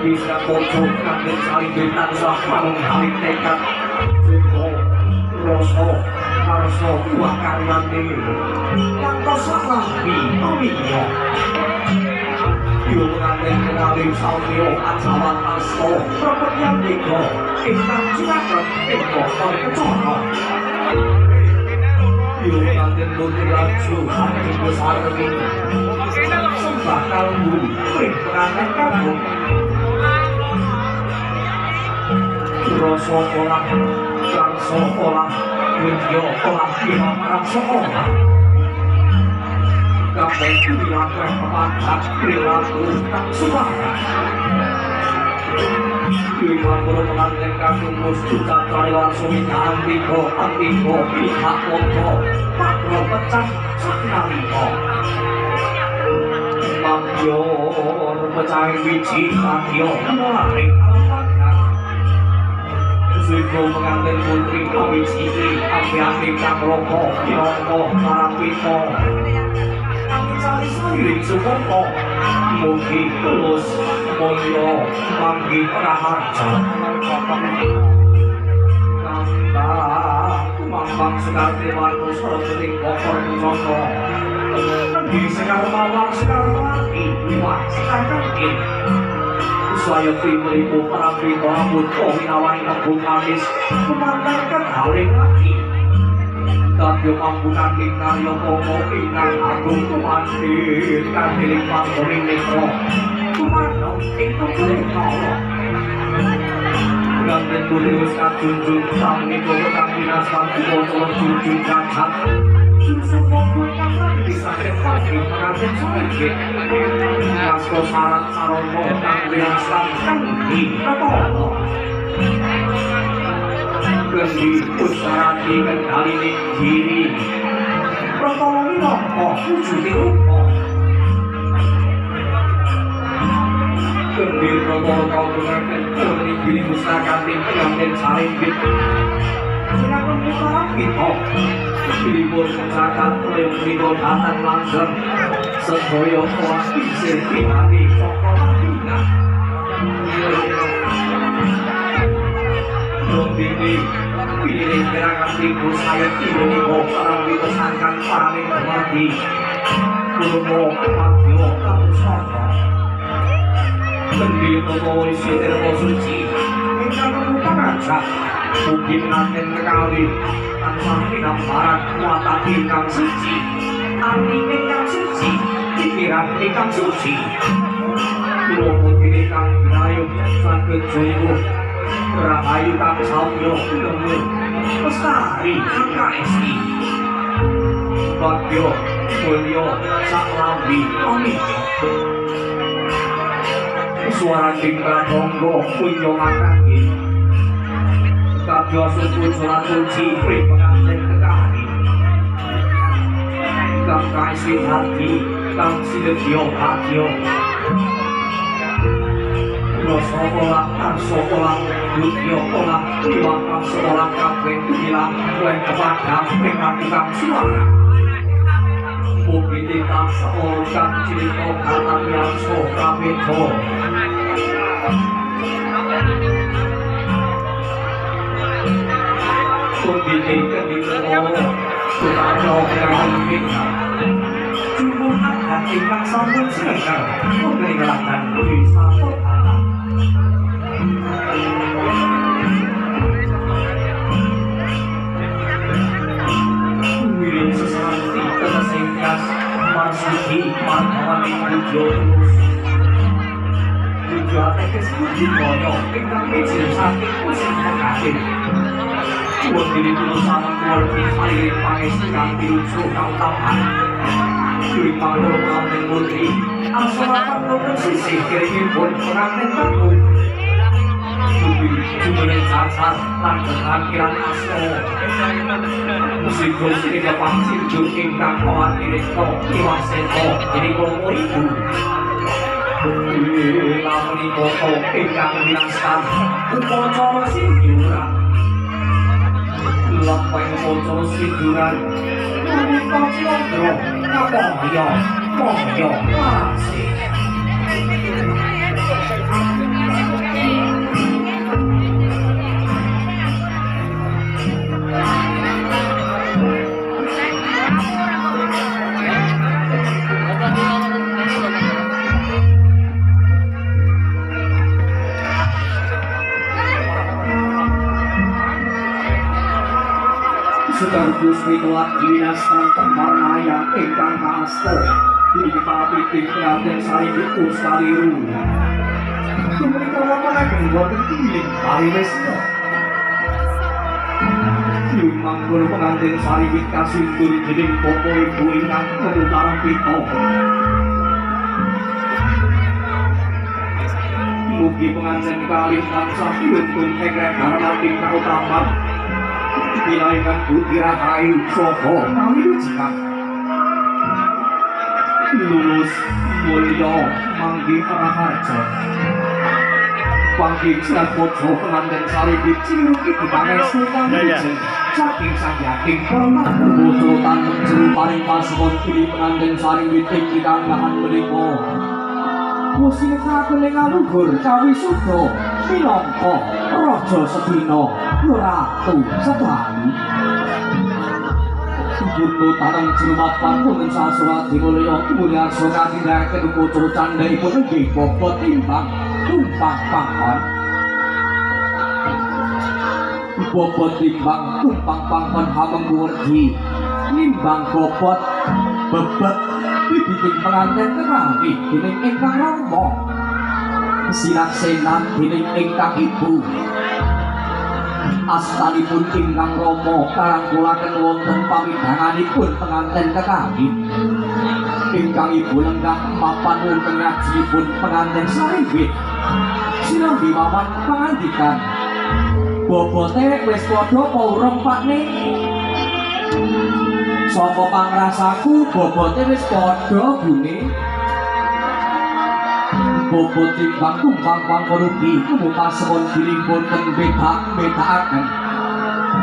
bisa pocok kangen sari bintang manung kali tekad Suko Roso Karso Dua karyane Lantos salah Bitomiyo Yung kangen kenalin salmio Acawan asto Robot yang bego Ingkang cinakan Eko Korkecono Yung kangen muntir laju Hati besar ini Sembah kalbu Perangan kamu Roso olah Rangso olah Windyo olah Imam rangso olah Kabeh dilakukan pemantak Perilaku tak suara Lima puluh pengantin kakumus Juta kali langsung Antiko Pihak Moto Makro pecah Saknaliko Magyor Pecahin biji Magyo Menarik Alpakat Suiko pengantin putri Kami ciri Api-api Kakroko Yoko Marapito Kami cari sayuring Sukoto Mugi Tulus Moyo Manggi Raharja Kanta Kumambang Sekar Dewanto Soroting Kokor Kusoto Di Sekar Mawang Sekar Melati Iwak Sekar Kaki Saya timeliku para berita rambut Kominawani ngebut manis Memantarkan haling lagi Kadyo mampunan Karyo Komo Inang Agung Tumandin Kandiling Panggoring Nekro Tumandong Itu Kuling Kaulo Ganten Kulius Kajunjung Samni Kono Kandinas Mantuko Tolong Junjung Kacat Susu Komo Kangan Bisa Kepati Pengantin Soekit Kasko Saran Sarono Kandian Selatan Di Ketolo Kendi Pusarati Kendali Diri Protolongi Noko Wujudi Rupo Kendi Protol Kau Dengarkan Kendi Gili Mustakantin Pengantin Sarimbit Kenapa Mustarak Bito Gili Mustakan Leung Rito Datan Langsung Sedoyo Koas Bisir Binati Sokolah Bina Dini pilih gerakan tipu saya ini kok para dipesangkan para mati kulo matio kamu sama kendil totori seter suci ingkang bukan aja mungkin nanti sekali tanpa tidak barat kuatan ingkang suci arti ingkang suci pikiran ingkang suci kulo putih ingkang dinayu sakit jumbo Rahayu kang saumyo ilmu Lestari angka esi Bagyo mulyo saklambi omito Suara tinggal tonggo punyo makaki Kabyo suku surat kunci pri pengantin kekari Kang kaisi hati Kang sidetyo hakyo Roso olah, Karso olah, Dutyo olah, Liwakang seolah kabeh bilang kue kepada dengan tukang suara Bukti tak seorang cerita kata yang so kabito Bukti kedino Tutano kaya Cuma hati tak sambut segar Mengerikalakan bisa berharap Wiring sesanti tersingkas Marsuki marhawani pujo Pujo atekes puji koyo Ingkang mejil sakit pusing mengakhir Kuat diri tulisan kuarti Sairin pangestukan diusul kau tahan Dui panggul pengantin putri Asalapan lopen sisi kiringin pun pengantin takut Jumeneng cacat langgeng akhiran aso Musiko sini kepangsir jungking kakauan direkto Iwasento jadi komo ibu Lamuni koto ingkang binaskan Upocoro sinjuran Lampeng upocoro sinjuran Manito cilondro Kapohyo Pohyo Masih Sekar Gusti telah dinaskan tembarnaya ingkang kasta dipapiti Raden Sariwit Saliru. Kemenika wonten wonten pilih pariwesna. Manggul pengantin Sariwit kasindur dening bapa ibu ingkang kedutarang pita. Mugi pengantin kalih tansah pinuntun kekrek harmating kautaman. Pinaingan Budi Rahayu saha kawilujengan. Lulus mulya manggi raharja. Panggih sirat pojo pengantin Sariwit Ciluk iki pangestu kang lujeng saking sangyating permah bojo tanem jero paring pasuwun pilih pengantin Sariwit ing pikangahan menika. Musim kabeling aluhur kawisuda minangka raja sedina ratu sedali. Guru tareng jero mapan wonten sasurat dimulya mulya soka tindakaken putra candhaipun inggih bobot timbang tumpang pangkon. Bobot timbang tumpang pangkon hamengguwerdi nimbang bobot bebet bibiting pengantin kekalih dening ingkang rama sinaksenan dening ingkang ibu astanipun ingkang rama karangkulaken wonten pamidanganipun pengantin kekalih ingkang ibu lenggah mapan wonten ngajipun pengantin Sariwit sinambi mawan pangandikan bobote wis padha paurem pakne saka pangrasaku bobote wis padha bune bobot timbang tumpang pangkon ugi kumupasewon bilipun ten bedakaken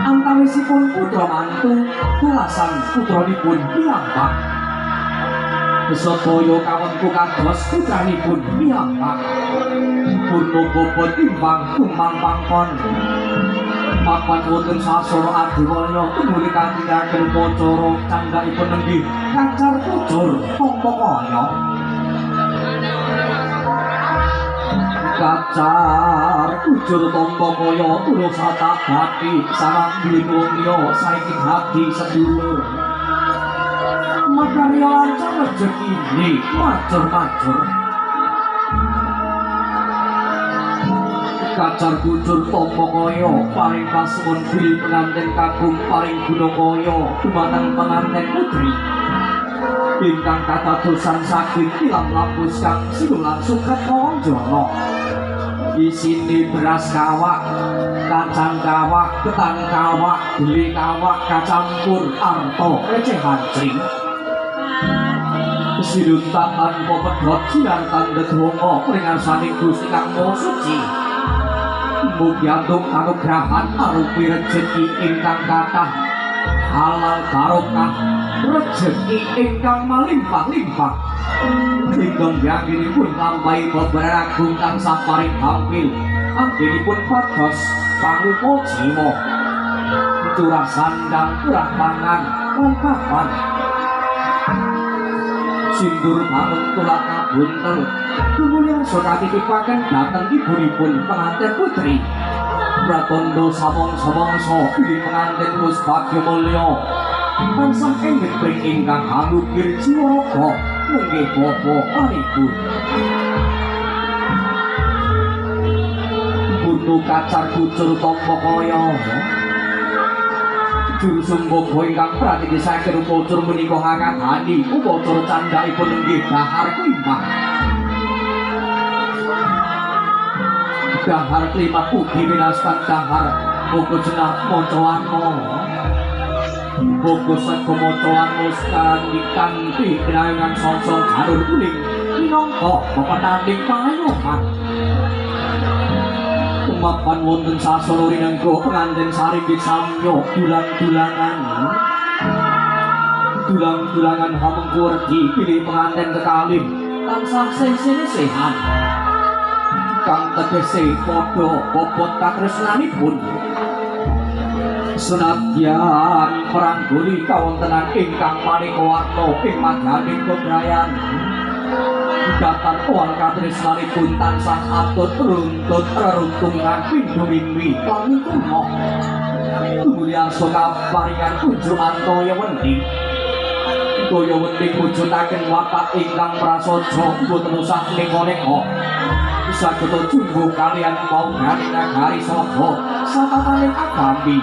antawisipun putra mantu kalasan putranipun piyambak sedaya kawenku kados putranipun piyambak purna bobot timbang tumpang pangkon mapan wonten sasana adiwalya tumuli katindakaken pacara candhaipun nenggih kacar kujur tampa kaya kacar kujur tampa kaya tulus satabati sareng binulya saiki hati sedulur makarya lancar rejeki iki macur-macur kacar kujur tampa kaya paring pasuwun bilih pengantin kagum paring gunakaya dumateng pengantin putri ingkang kadadosan saking tilam lapus kang sinulan suket wawanjana isine beras kawak kacang kawak ketan kawak gele kawak kacampur arta recehan cring sinuntan tanpa pedhot sinartan dedonga pringarsane Gusti Kang Maha Suci mugi antuk kanugrahan arupi rejeki ingkang kathah halal barokah rejeki ingkang malimpah-limpah ingkang yangginipun lampahi bebragung tansah paring hampil anggenipun pados pangupa jiwa turah sandang turah pangan lan papan sindur bangun tulak kabuntel kemudian sokatitipaken dhateng ibunipun pengantin putri Pratandha samangsa pilih pengantin Puspagya Mulya tansah enggih pring ingkang hanukir jiwaraga nenggih bapa paripun purna kacar kujur tampa kaya Jursung bobo ingkang pratitisaken upacara menika ngakadani upacara candhaipun inggih dahar klimak. Dahar klimak ugi winastan dahar bobo jenah macawarna. Bobo saka macawarna sekarang kanthi kinayangan songsong jalur kuning minangka pepatanding pangayoman. Mapan wonten sasana rinangga pengantin Sariwit samya dulang-dulangan hamengguwerdi pilih pengantin kekalih tansah sehat kang tegese padha bobot katresnanipun senadyan prangguli kawontenan ingkang maneka warna ing madyaning bebrayan datar awal katresnanipun tansah atut runtut reruntungan pindho mimpi pamikuno Tumulya soka paringan kunjukan toya wendi. Toya wendi mujudaken watak ingkang prasaja boten usah neko-neko. Sageta jumbo kalian paudaning nagari saha satataning agambi.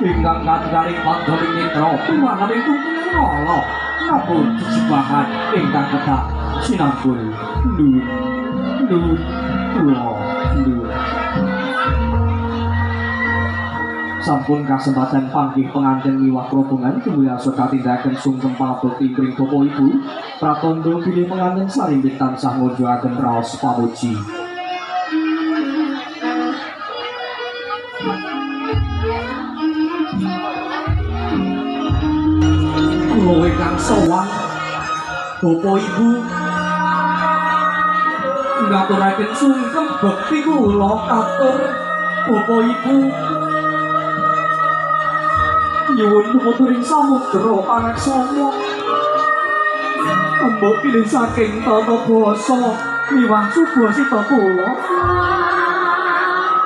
Ingkang kadharing padhaning mitra pinaning tungkung nala. Napun jebahan ingkang kedah sinambul Nur. Sampun kasempatan panggih pengantin miwah rombongan kemudian sudah tindakan sungkem pangabekti kring Bapak Ibu pratandha bilih pengantin sarimbit tansah ngojoaken raos pamuji. Kula ingkang sowan Bapak Ibu ngaturaken sungkem bekti kula katur Bapak Ibu nyuwun putring samudra panaksana embok pilih saking tata basa miwah subasita kula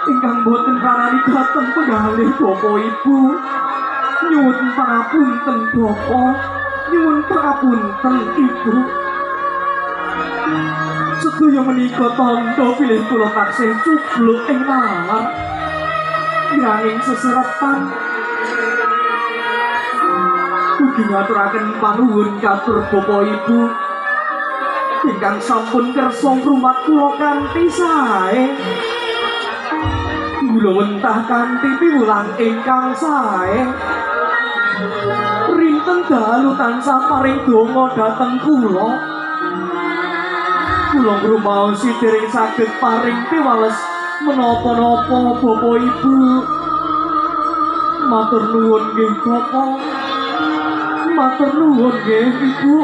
ingkang boten parani dhateng penggalih Bapak Ibu nyuwun pangapunten Bapak nyuwun pangapunten Ibu sedaya menika tandha pilih kula taksih cubluk ing nalar nanging seserepan ugi ngaturaken panuwun katur Bapak Ibu ingkang sampun kersa ngrumat kula kanthi sae kula wentah kanthi piwulang ingkang sae rinten dalu tansah paring donga dhateng kula ngrumaosi dereng saged paring piwales menapa-napa Bapak Ibu matur nuwun nggih Bapak matur nuwun nggih Ibu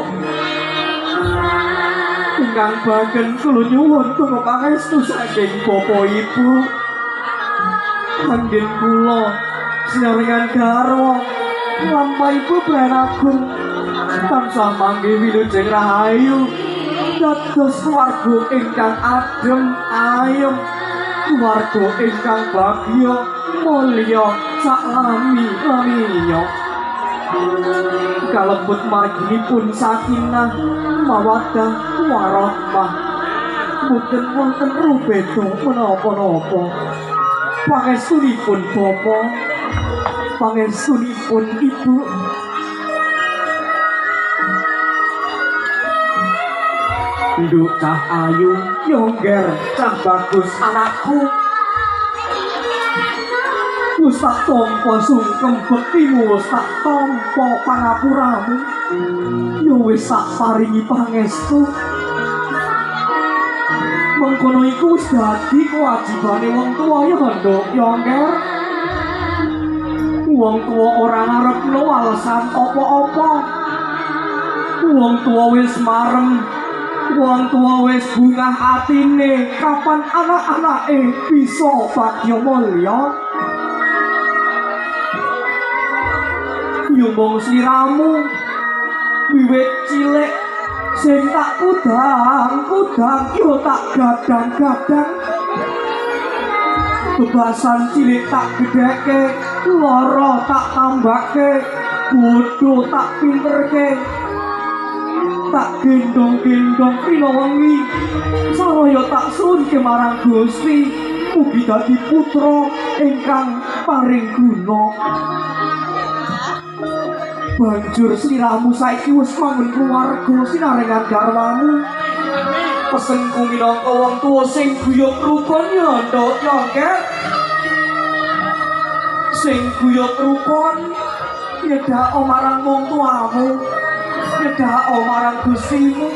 ingkang bagen kula nyuwun tumuju pangestu saking Bapak Ibu anggen kula sinaringan garwa lampahipun Pranagung tansah manggih wilujeng rahayu dados keluarga ingkang adem ayem keluarga ingkang bagya mulya salami-laminya kalebet marginipun sakinah mawaddah warahmah boten wonten rubeda menapa-napa pangestunipun Bapa pangestunipun Ibu nduk cah ayu yongger cah bagus anakku wis tak tampa sungkem bektimu wis tak tampa pangapuramu yo wis tak paringi pangestu mengkono iku wis dadi kewajibane wong tuwa ya nduk yongger wong tuwa ora ngarepno alasan apa-apa wong tuwa wis marem wong tua wis bungah atine kapan anak-anake bisa bagya mulya nyumbang sliramu wiwit cilik sing tak kudang yo tak gadang-gadang bebasan cilik tak gedheke lara tak tambake bodho tak pinterke tak gendong-gendong rina wengi saraya tak sunke marang Gusti mugi dadi putra ingkang paring guna banjur sliramu saiki wis mangun keluarga sinarengan garwamu pesenku minangka wong tuwa sing guyub rukun ya nduk yongger sing guyub rukun nyedhak marang wong tuamu nyedhak marang Gustimu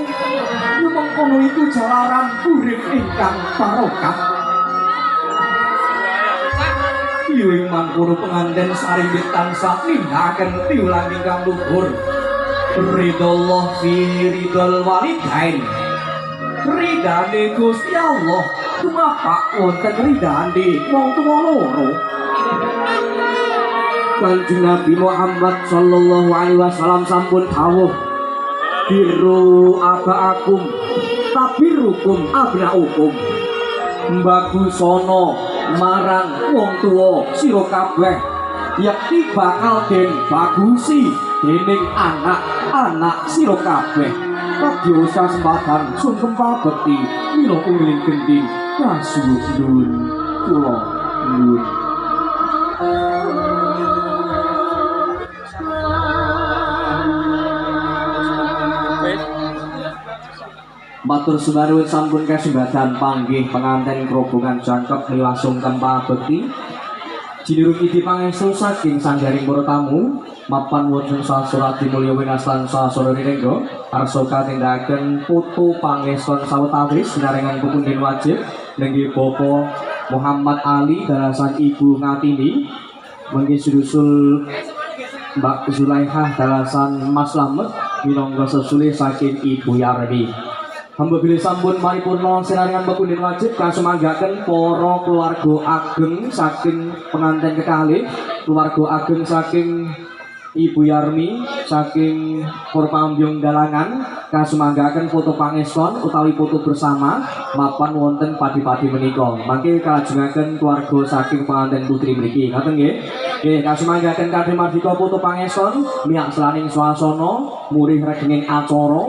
yen mengkono iku jalaran urip ingkang barokah yen mangkono penganten sarimbit tansah nindakaken piwulang ingkang luhur ridallah fi ridal walidain ridane Gusti Allah tumapak wonten ridane wong tuwa loro Kanjeng Nabi Muhammad sallallahu alaihi wasallam sampun dawuh biru abaakum tabirukum abnaukum mbagusana marang wong tuwa sira kabeh yakti bakal den bagusi dening anak-anak sira kabeh. Radio Sasembatan sun kempal bekti mila uling gending kasuwun nuwun kula nuwun. Matur sumanuwun sampun kasembatan panggih penganten kerobongan jangkep nilasung kempal bekti. Jinurung idi pangestu saking sanggaring para tamu mapan wonten sasurati mulya winastan sasana nirengga arsa katindakaken foto pangeston sawetawis sinarengan pepundhen wajib nenggih Bapak Muhammad Ali dalasan Ibu Ngatini mangke susul Mbak Zulaihah dalasan Mas Slamet minangka sesule saking Ibu Yarmi. Hamba bilih sampun paripurna sinarengan pepundhen wajib kasumanggaken para keluarga ageng saking pengantin kekalih, keluarga ageng saking Ibu Yarmi, saking Purpambyong Dalangan kasumanggaken foto pangeston utawi foto bersama mapan wonten padi-padi menika. Mangke kalajengaken keluarga saking pengantin putri mriki. Ngoten nggih. Nggih kasumanggaken kadhe mardika foto pangeston miyak selaning swasana murih regenging acara